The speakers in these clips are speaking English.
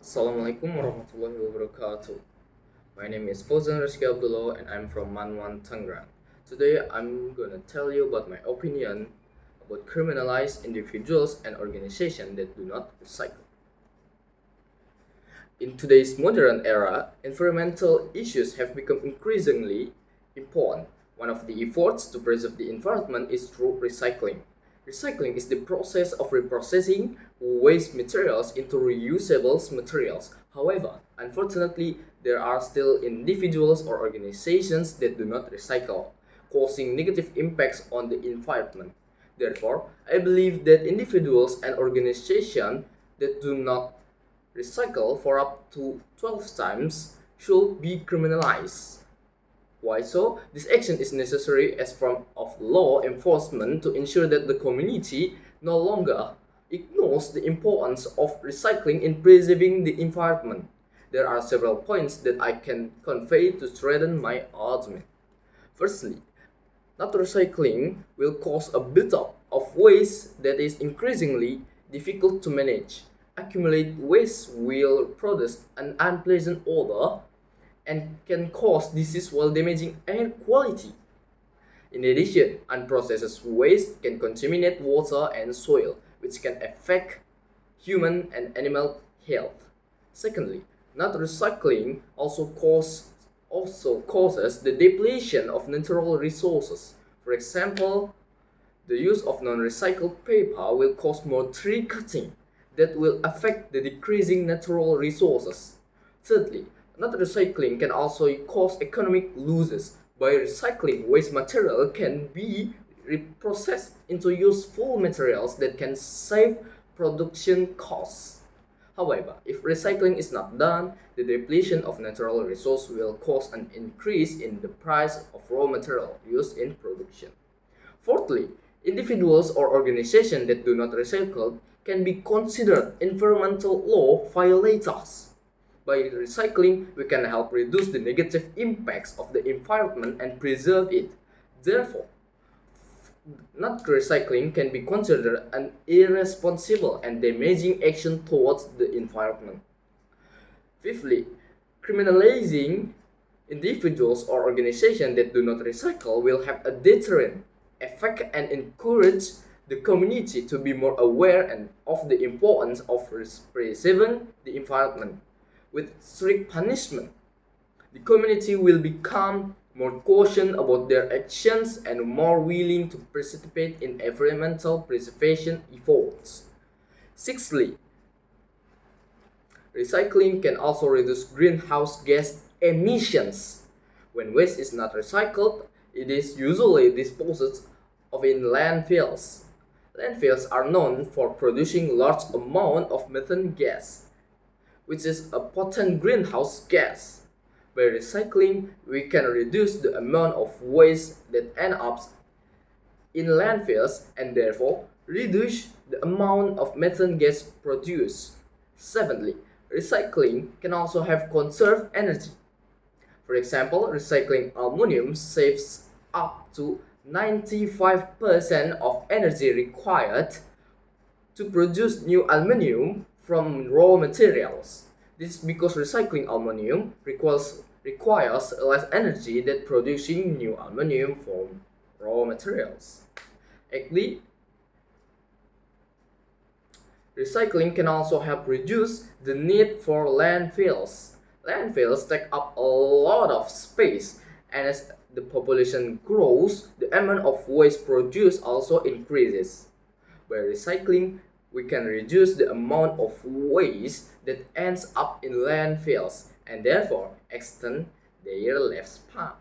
Assalamualaikum warahmatullahi wabarakatuh. My name is Fauzan Resky Abdulloh and I'm from Manwan, Tangerang. Today I'm gonna tell you about my opinion about criminalized individuals and organizations that do not recycle. In today's modern era, environmental issues have become increasingly important. One of the efforts to preserve the environment is through recycling. Recycling is the process of reprocessing waste materials into reusable materials. However, unfortunately, there are still individuals or organizations that do not recycle, causing negative impacts on the environment. Therefore, I believe that individuals and organizations that do not recycle for up to 12 times should be criminalized. Why so? This action is necessary as form of law enforcement to ensure that the community no longer ignores the importance of recycling in preserving the environment. There are several points that I can convey to strengthen my argument. Firstly, not recycling will cause a buildup of waste that is increasingly difficult to manage. Accumulated waste will produce an unpleasant odor and can cause disease while damaging air quality. In addition, unprocessed waste can contaminate water and soil, which can affect human and animal health. Secondly, not recycling also causes the depletion of natural resources. For example, the use of non-recycled paper will cause more tree cutting that will affect the decreasing natural resources. Thirdly, not recycling can also cause economic losses. By recycling, waste material can be reprocessed into useful materials that can save production costs. However, if recycling is not done, the depletion of natural resources will cause an increase in the price of raw material used in production. Fourthly, individuals or organizations that do not recycle can be considered environmental law violators. By recycling, we can help reduce the negative impacts of the environment and preserve it. Therefore, not recycling can be considered an irresponsible and damaging action towards the environment. Fifthly, criminalizing individuals or organizations that do not recycle will have a deterrent effect and encourage the community to be more aware and of the importance of preserving the environment. With strict punishment, the community will become more cautious about their actions and more willing to participate in environmental preservation efforts. Sixthly, recycling can also reduce greenhouse gas emissions. When waste is not recycled, it is usually disposed of in landfills. Landfills are known for producing large amounts of methane gas, which is a potent greenhouse gas. By recycling, we can reduce the amount of waste that ends up in landfills and therefore reduce the amount of methane gas produced. Seventhly, recycling can also have conserved energy. For example, recycling aluminum saves up to 95% of energy required to produce new aluminum from raw materials. This is because recycling aluminum requires less energy than producing new aluminum from raw materials. Actually, recycling can also help reduce the need for landfills. Landfills take up a lot of space, and as the population grows, the amount of waste produced also increases. By recycling, we can reduce the amount of waste that ends up in landfills and therefore extend their lifespan.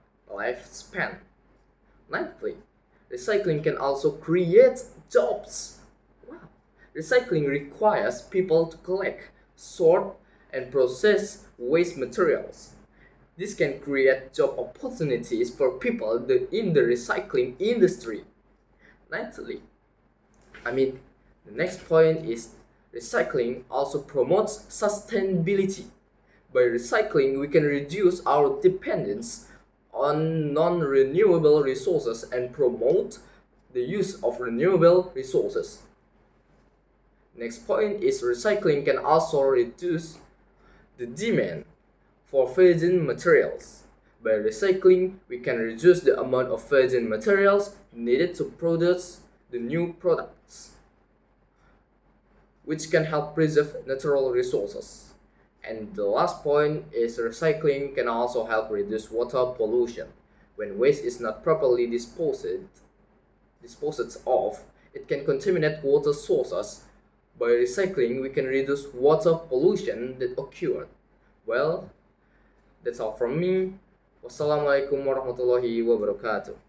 Ninthly, recycling can also create jobs. Wow. Recycling requires people to collect, sort, and process waste materials. This can create job opportunities for people in the recycling industry. Ninthly, the next point is recycling also promotes sustainability. By recycling, we can reduce our dependence on non-renewable resources and promote the use of renewable resources. Next point is recycling can also reduce the demand for virgin materials. By recycling, we can reduce the amount of virgin materials needed to produce the new products, which can help preserve natural resources. And the last point is recycling can also help reduce water pollution. When waste is not properly disposed of, it can contaminate water sources. By recycling, we can reduce water pollution that occurred. Well, that's all from me. Wassalamualaikum warahmatullahi wabarakatuh.